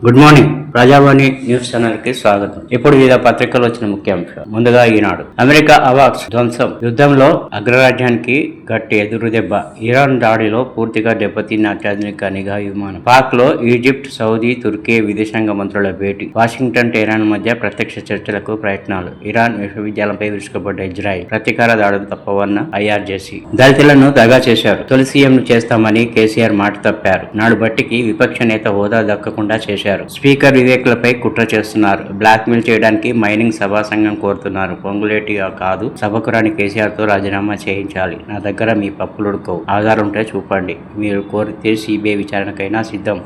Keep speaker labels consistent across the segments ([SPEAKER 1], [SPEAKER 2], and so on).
[SPEAKER 1] Good morning. Prajavani news channel కి స్వాగతం. ఇప్పుడు వివిధ పత్రికలు వచ్చిన ముఖ్యాంశాలు. ముందుగా ఈనాడు. అమెరికా అవాక్స్ ధ్వంసం, యుద్ధంలో అగ్రరాజ్యానికి గట్టి ఎదురు దెబ్బ. ఇరాన్ దాడిలో పూర్తిగా దెబ్బతిన్న అత్యాధునిక నిఘా విమానం. పాక్ లో ఈజిప్ట్, సౌదీ, తుర్కీ విదేశాంగ మంత్రుల భేటీ. వాషింగ్టన్, టెహరాన్ మధ్య ప్రత్యక్ష చర్చలకు ప్రయత్నాలు. ఇరాన్ విశ్వవిద్యాలయంపై విరుచుకుపడ్డ ఇజ్రాయిల్. ప్రతీకార దాడులు తప్పవన్న ఐఆర్జేసీ. దళితులను దగా చేశారు. తొలి సీఎంను చేస్తామని కేసీఆర్ మాట తప్పారు. నాడు బట్టికి విపక్ష నేత హోదా దక్కకుండా చేశారు. స్పీకర్ వివేకులపై కుట్ర చేస్తున్నారు. బ్లాక్ మెయిల్ చేయడానికి మైనింగ్ సభా సంఘం కోరుతున్నారు. పొంగులేటి కాదు, సభకు రాని కేసీఆర్ తో రాజీనామా చేయించాలి. నా దగ్గర మీ పప్పులుడుకోవు, ఆధారం ఉంటే చూపండి. మీరు కోరితే సిబిఐ విచారణకైనా సిద్ధం.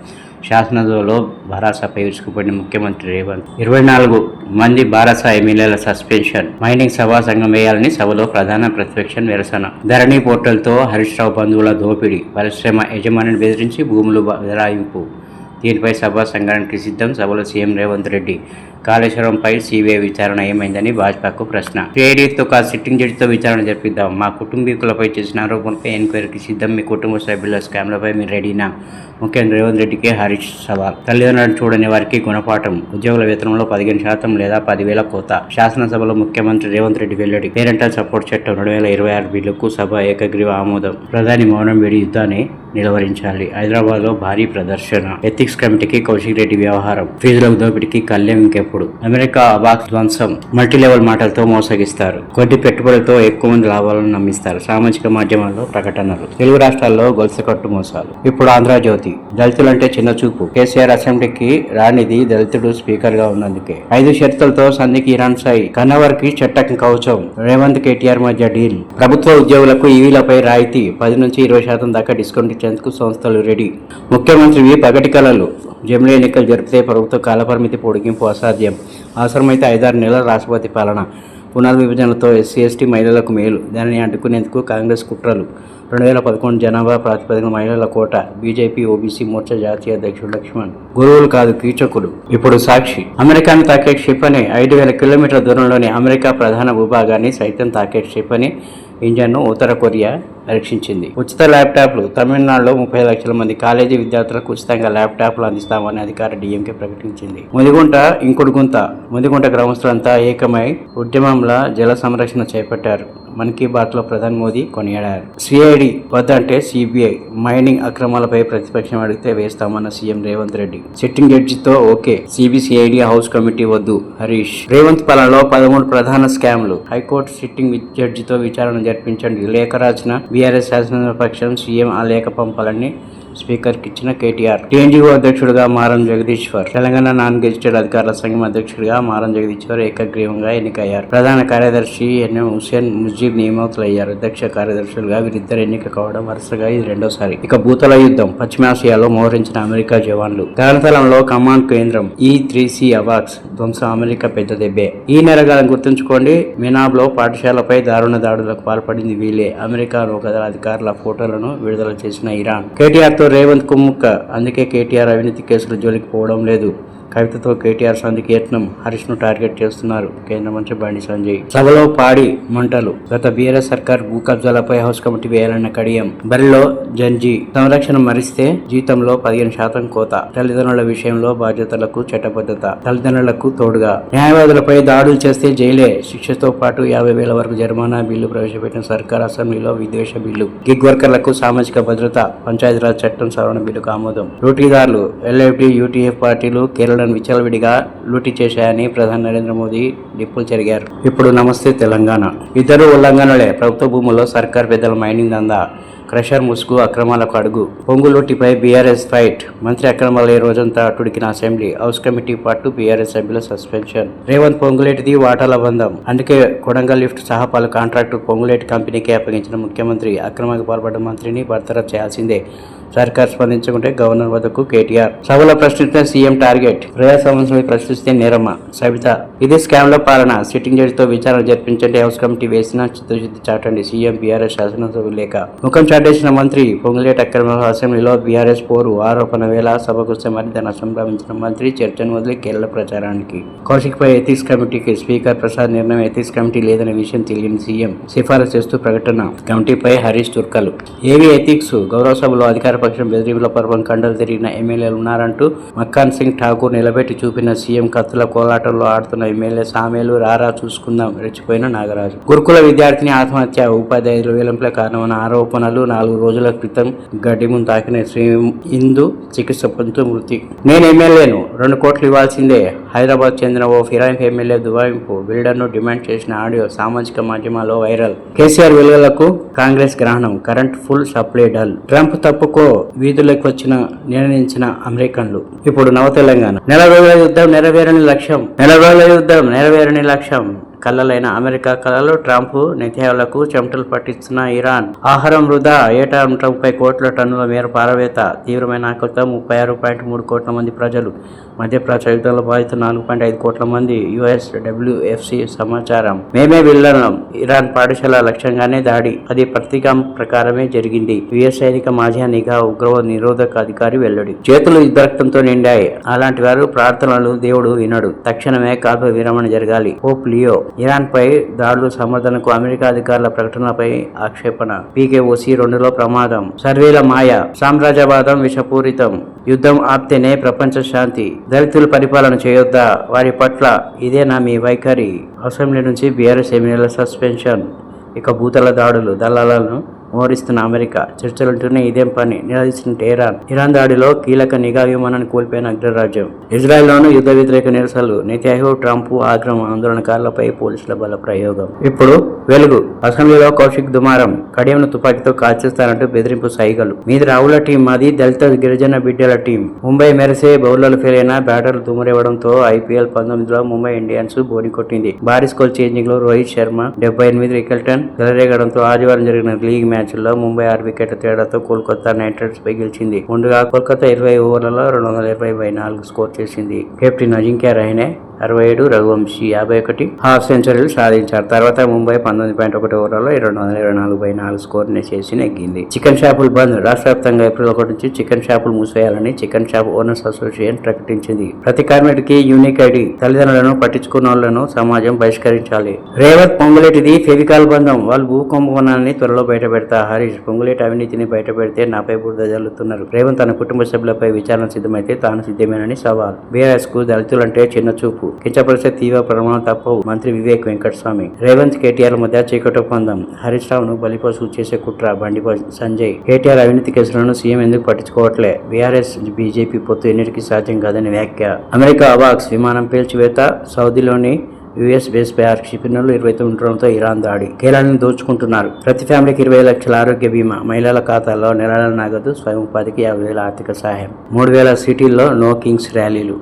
[SPEAKER 1] శాసనసభలో భరాసాపై విరుచుకుపడిన ముఖ్యమంత్రి రేవంత్. 24 మంది భరాసా ఎమ్మెల్యేల సస్పెన్షన్. మైనింగ్ సభా సంఘం వేయాలని సభలో ప్రధాన ప్రతిపక్షం నిరసన. ధరణి పోర్టల్ తో హరీష్ రావు బంధువుల దోపిడీ. పరిశ్రమ యజమానిని బెదిరించి భూములు బదలాయింపు. దీనిపై సభా సంఘానికి సిద్ధం. సభలో సీఎం రేవంత్ రెడ్డి. కాళేశ్వరంపై సిబిఐ విచారణ ఏమైందని భాజపాకు ప్రశ్న. సిఐడితో కాదు, సిట్టింగ్ జడ్జితో విచారణ జరిపిద్దాం. మా కుటుంబీకులపై చేసిన ఆరోపణలపై ఎంక్వైరీకి సిద్ధం. మీ కుటుంబ సభ్యుల స్కామ్లపై మీరు రెడీనా? ముఖ్యమంత్రి రేవంత్ రెడ్డికి హరీష్ సవాల్. తల్లిదండ్రులను చూడని వారికి గుణపాఠం. ఉద్యోగుల వేతనంలో 15% లేదా 10,000 కోత. శాసనసభలో ముఖ్యమంత్రి రేవంత్ రెడ్డి వెల్లడి. పేరెంటల్ సపోర్ట్ చట్టం 2026 బిల్లుకు సభ ఏకగ్రీవ ఆమోదం. ప్రధాని మౌనం వీడి యుద్ధాన్ని నిలువరించాలి. హైదరాబాద్ లో భారీ ప్రదర్శన. ఎథిక్స్ కమిటీకి కౌశిక్ రెడ్డి వ్యవహారం. ఫీజుల దోపిడీకి కళ్యాణ్ ఇంకెప్పుడు. అమెరికా అవాక్స్ ధ్వంసం. మల్టీ లెవెల్ మాటలతో మోసగిస్తారు. కొద్ది పెట్టుబడులతో ఎక్కువ మంది లాభాలను నమ్మిస్తారు. సామాజిక మాధ్యమాల్లో ప్రకటనలు. తెలుగు రాష్ట్రాల్లో గొలుసుకట్టు మోసాలు. ఇప్పుడు ఆంధ్రజ్యోతి. దళితులంటే చిన్న చూపు. కేసీఆర్ అసెంబ్లీకి రానిది దళితుడు స్పీకర్ గా ఉన్నందుకే. 5 షరతులతో సంధికి ఇరాన్ సాయి. కన్నవర్ కి చట్టం కవచం. రేవంత్ కేటీఆర్ మధ్య డీల్. ప్రభుత్వ ఉద్యోగులకు ఈవీలపై రాయితీ 10 నుంచి 20% దాకా డిస్కౌంట్ ఇచ్చేందుకు సంస్థలు రెడీ. ముఖ్యమంత్రివి పగటి కలలు. జమిలీ ఎన్నికలు జరిపితే ప్రభుత్వ కాలపరిమితి పొడిగింపు అసాధ్యం. అవసరమైతే 5-6 నెలల రాష్ట్రపతి పాలన. పునర్విభజనతో ఎస్సీ ఎస్టీ మహిళలకు మేలు. దానిని అడ్డుకునేందుకు కాంగ్రెస్ కుట్రలు. 2011 జనాభా ప్రాతిపదికన మహిళల కోట. బీజేపీ ఓబీసీ మోర్చా జాతీయ అధ్యక్షుడు లక్ష్మణ్. గురువులు కాదు కీచకులు. ఇప్పుడు సాక్షి. అమెరికాను తాకే క్షిపణి. 5,000 కిలోమీటర్ల దూరంలోని అమెరికా ప్రధాన భూభాగాన్ని సైతం తాకే క్షిపణి ఇంజన్ను ఉత్తర కొరియా పరీక్షించింది. ఉచిత ల్యాప్టాప్లు. తమిళనాడులో 30 లక్షల మంది కాలేజీ విద్యార్థులకు ఉచితంగా ల్యాప్టాప్లు అందిస్తామని అధికార డీఎంకే ప్రకటించింది. ముదిగుంట ఇంకుడుగుంత. ముదిగుంట గ్రామస్తులంతా ఏకమై ఉద్యమంలా జల సంరక్షణ చేపట్టారు. మన్ కీ బాత్ లో ప్రధాని మోదీ కొనియాడారు. సిఐడి వద్దంటే సిబిఐ. మైనింగ్ అక్రమాలపై ప్రతిపక్షం అడిగితే వేస్తామన్న సీఎం రేవంత్ రెడ్డి. సిట్టింగ్ జడ్జితో ఓకే. సిబిసిఐడి హౌస్ కమిటీ వద్దు హరీష్. రేవంత్ పాలనలో 13 ప్రధాన స్కామ్లు. హైకోర్టు సిట్టింగ్ జడ్జితో విచారణ జరిపించండి. లేఖ రాసిన బీఆర్ఎస్ శాసనసభాపక్షం. సీఎం ఆ లేఖ పంపాలని స్పీకర్ కి ఇచ్చిన కేటీఆర్. టీఎన్జీఓ అధ్యక్షుడిగా మారం జగదీశ్వర్. తెలంగాణ నాన్ గెజిటెడ్ అధికారుల సంఘం అధ్యక్షుడిగా మారం జగదీశ్వర్ ఏకగ్రీవంగా ఎన్నికయ్యారు. ప్రధాన కార్యదర్శి ఎన్ఎం హుస్సేన్ ముజీబ్ నియమితులయ్యారు. అధ్యక్ష కార్యదర్శులుగా వీరిద్దరు ఎన్నిక కావడం వరుసగా ఇది రెండోసారి. ఇక భూతల యుద్ధం. పశ్చిమాసియాలో మోహరించిన అమెరికా జవాన్లు. గగనతలంలో కమాండ్ కేంద్రం. E-3C అవాక్స్ ధ్వంసం అమెరికా పెద్ద దెబ్బే. ఈ నెలగాలను గుర్తుంచుకోండి. మినాబ్ లో పాఠశాలపై దారుణ దాడులకు పాల్పడింది వీలే. అమెరికా నౌకాదళ అధికారుల ఫోటోలను విడుదల చేసిన ఇరాన్. కేటీఆర్ రేవంత్ కుమ్ముక్క. అందుకే కేటీఆర్ అవినీతి కేసులు జోలికి పోవడం లేదు. కవితతో కేటీఆర్ సంధికి యత్నం. హరీష్ ను టార్గెట్ చేస్తున్నారు కేంద్ర మంత్రి బండి సంజయ్. సభలో పాడి మంటలు. గత బీఆర్ఎస్ సర్కార్ భూ కబ్జాలపై హౌస్ కమిటీ వేయాలన్న కడియం. బరిలో జంజీ. సంరక్షణ మరిస్తే జీతంలో 15% కోత. తల్లిదండ్రుల విషయంలో బాధ్యతలకు చట్టబద్ధత. తల్లిదండ్రులకు తోడుగా. న్యాయవాదులపై దాడులు చేస్తే జైలే. శిక్షతో పాటు 50,000 వరకు జరిమానా బిల్లు ప్రవేశపెట్టిన సర్కార్. అసెంబ్లీలో విద్వేష బిల్లు. గిగ్ వర్కర్లకు సామాజిక భద్రత. పంచాయతీరాజ్ చట్టం సవరణ బిల్లుకు ఆమోదం. లూటీదారులు. ఎల్ఐపి యూటీఎఫ్ పార్టీలు కేరళ విచలవిడిగా లూటీ చేశాయని ప్రధాని నరేంద్ర మోదీ నిప్పులు చెరిగారు. ఇప్పుడు నమస్తే తెలంగాణ. ఇద్దరు ఉల్లంఘనలే. ప్రభుత్వ భూముల్లో సర్కార్ పెద్దల మైనింగ్ దందా. క్రషర్ ముసుగు. అక్రమాలకు అడుగు. పొంగులూటిపై బీఆర్ఎస్ ఫైట్. మంత్రి అక్రమాలే రోజంతా అటుడికిన అసెంబ్లీ. హౌస్ కమిటీ పట్టు. బీఆర్ఎస్ సభ్యుల సస్పెన్షన్. రేవంత్ పొంగులేటిది వాటాల బంధం. అందుకే కొడంగల్ లిఫ్ట్ సహా పలు కాంట్రాక్టు పొంగులేటి కంపెనీకి అప్పగించిన ముఖ్యమంత్రి. అక్రమానికి పాల్పడ్డ మంత్రిని బర్తరఫ్ చేయాల్సిందే. సర్కార్ స్పందించకుంటే గవర్నర్ వద్దకు కేటీఆర్. సభలో ప్రశ్నిస్తే సీఎం టార్గెట్. ప్రజా సమస్యలపై ప్రశ్నిస్తే నేరమా? సబిత. ఇది స్కామ్ లో పాలన. సిట్టింగ్ జడ్జితో విచారణ జరిపించండి. హౌస్ కమిటీ వేసిన చిత్తశుద్ధి చాటండి. సీఎం బీఆర్ఎస్ శాసనసభ లేఖ. ముఖం చాటేసిన మంత్రి. పొంగులేటి అక్రమంలో అసెంబ్లీలో బీఆర్ఎస్ పోరు. ఆరోపణ వేళ సభకొస్తే మరింత సంభ్రమించిన మంత్రి. చర్చను వదిలి కేరళ ప్రచారానికి. కౌశిక్ పై ఎథిక్స్ కమిటీకి స్పీకర్ ప్రసాద్ నిర్ణయం. ఎథిక్స్ కమిటీ లేదనే విషయం తెలియని సీఎం సిఫారసు చేస్తూ ప్రకటన. కమిటీపై హరీష్ తుర్కలు. ఏవి ఎథిక్స్. గౌరవ సభలో అధికార ప్రజాపక్షం బెదిరింపుల పర్వం కండలు తిరిగిన ఎమ్మెల్యేలు ఉన్నారంటూ మక్కాన్ సింగ్ ఠాకూర్ నిలబెట్టి చూపిన సీఎం కత్తుల కోలాటంలో ఆడుతున్న ఎమ్మెల్యే సామేలు రారా చూసుకుందాం రెచ్చిపోయిన నాగరాజు. గురుకుల విద్యార్థిని ఆత్మహత్య, ఉపాధ్యాయులు వేలంపై కారణమైన ఆరోపణలు. 4 రోజుల క్రితం గడ్డి ముందు తాకిన శ్రీ ఇందు చికిత్స పొందుతూ మృతి. నేను ఎమ్మెల్యేను, 2 కోట్లు ఇవ్వాల్సిందే. హైదరాబాద్ చెందిన ఓ ఫిరాయింపు ఎమ్మెల్యే దుబాయింపు బిల్డర్ను డిమాండ్ చేసిన ఆడియో సామాజిక మాధ్యమాల్లో వైరల్. కేసీఆర్ వెలుగులకు కాంగ్రెస్ గ్రహణం, current full supply dull. Trump తప్పుకో వీధులకు వచ్చిన నిర్ణయించిన అమెరికన్లు. ఇప్పుడు నవ తెలంగాణ. నెల రోజుల యుద్ధం నెరవేరని లక్ష్యం. కళ్ళలైన అమెరికా కళలు. ట్రంప్ నెతన్యాహులకు చెమటలు పట్టిస్తున్న ఇరాన్. ఆహారం వృధా, ఏటా 30 కోట్ల టన్నుల మేర పారవేత. తీవ్రమైన ఆకలితో 36.3 కోట్ల మంది ప్రజలు. మధ్యప్రాచ్య యుద్ధాల బాధితులు 4.5 కోట్ల మంది. USWFC సమాచారం. మేమే విల్లనం. ఇరాన్ పాఠశాల లక్ష్యంగానే దాడి. అది పత్రిక ప్రకారమే జరిగింది. US సైనిక మాజీ నిఘా ఉగ్రవాద నిరోధక అధికారి వెల్లడి. చేతులు యుద్ధరక్తంతో నిండాయి. అలాంటి వారు ప్రార్థనలు దేవుడు వినడు. తక్షణమే కాల్పుల విరమణ జరగాలి. Pope Leo. ఇరాన్ పై దాడులు సమర్థనకు అమెరికా అధికారుల ప్రకటనపై ఆక్షేపణ. PKOC 2లో ప్రమాదం. సర్వేల మాయ. సామ్రాజ్యవాదం విషపూరితం. యుద్ధం ఆప్తేనే ప్రపంచ శాంతి. దళితులు పరిపాలన చేయొద్దా? వారి పట్ల ఇదేనా మీ వైఖరి? అసెంబ్లీ నుంచి బీఆర్ఎస్ ఎమ్మెల్యేల సస్పెన్షన్. ఇక భూతల దాడులు. దళాలను మోహరిస్తున్న అమెరికా. చర్చలుంటూనే ఇదేం పని నిలదీసిన ఇరాన్ దాడిలో కీలక నిఘా విమానాన్ని కోల్పోయిన అగ్రరాజ్యం. ఇజ్రాయెల్లోనూ యుద్ధ వ్యతిరేక నిరసనలు. నెతన్యాహు, ట్రంప్ ఆగ్రహం. ఆందోళనకారులపై పోలీసుల బల ప్రయోగం. ఇప్పుడు వెలుగు. అసెంబ్లీలో కౌశిక్ దుమారం. కడియంను తుపాకీతో కాల్చేస్తానంటూ బెదిరింపు సైగలు. మీది రావుల టీం, మాది దళిత గిరిజన బిడ్డల టీం. ముంబై మెరిసే బౌలర్లు ఫెయిల్ అయిన బ్యాటర్లు దుమ్మురేవడంతో IPL 19లో ముంబై ఇండియన్స్ బోని కొట్టింది. భారీ స్కోర్ చేంజింగ్ లో రోహిత్ శర్మ 78 వికెట్లను చెలరేగడంతో ఆదివారం జరిగిన లీగ్ మ్యాచ్ లో ముంబై 6 వికెట్ల తేడాతో కోల్కతా నైట్ రైడర్స్ పై గెలిచింది. ముందుగా కోల్కతా 20 ఓవర్లలో 220/4 స్కోర్ చేసింది. కెప్టెన్ అజింక్య రహానే 67, రఘువంశీ 51 హాఫ్ సెంచరీలు సాధించారు. తర్వాత ముంబై 19.1 ఓవర్లలో 224/4 స్కోర్ చేసి నెగ్గింది. చికెన్ షాపులు బంద్. రాష్ట్ర వ్యాప్తంగా ఏప్రిల్ 1 నుంచి చికెన్ షాపులు మూసేయాలని చికెన్ షాప్ ఓనర్స్ అసోసియేషన్ ప్రకటించింది. ప్రతి కార్మికుడికి యూనిక్ ఐడి. తల్లిదండ్రులను పట్టించుకున్న వాళ్లను సమాజం బహిష్కరించాలి. రేవంత్ పొంగులేటిది ఫెవికాల్ బంధం. వాళ్ళు భూ కుంభకోణాన్ని త్వరలో బయట పెడతా. హరీష్. పొంగులేటి అవినీతిని బయట పెడితే నాపై బురద జల్లుతున్నారు. రేవంత్ తన కుటుంబ సభ్యులపై విచారణ సిద్ధమైతే తాను సిద్ధమేనని సవాల్. బీఆర్ఎస్ కు దళితులంటే చిన్న చూపు, కించపరిచే తీవ్ర ప్రమాణం తప్పవు. మంత్రి వివేక్ వెంకటస్వామి. రేవంత్ కేటీఆర్ మధ్య చీకటి ఒప్పందం. హరీష్ రావును బలిపశువు చేసే కుట్ర. బండిపో సంజయ్. కేటీఆర్ అవినీతి కేసులను సీఎం ఎందుకు పట్టించుకోవట్లే? బీఆర్ఎస్ బీజేపీ పొత్తు ఎన్నిటికీ సాధ్యం కాదని వ్యాఖ్య. అమెరికా అవాక్స్. విమానం పేల్చివేత. సౌదీలోని US బేస్ పై క్షిపణులు 29 ఉండడంతో ఇరాన్ దాడి. కేరళను దోచుకుంటున్నారు. ప్రతి ఫ్యామిలీకి 20 లక్షల ఆరోగ్య బీమా. మహిళల ఖాతాల్లో నెలల నగదు. స్వయం ఉపాధికి 50,000 ఆర్థిక సహాయం. 3,000 సిటీల్లో నో కింగ్స్ ర్యాలీలు.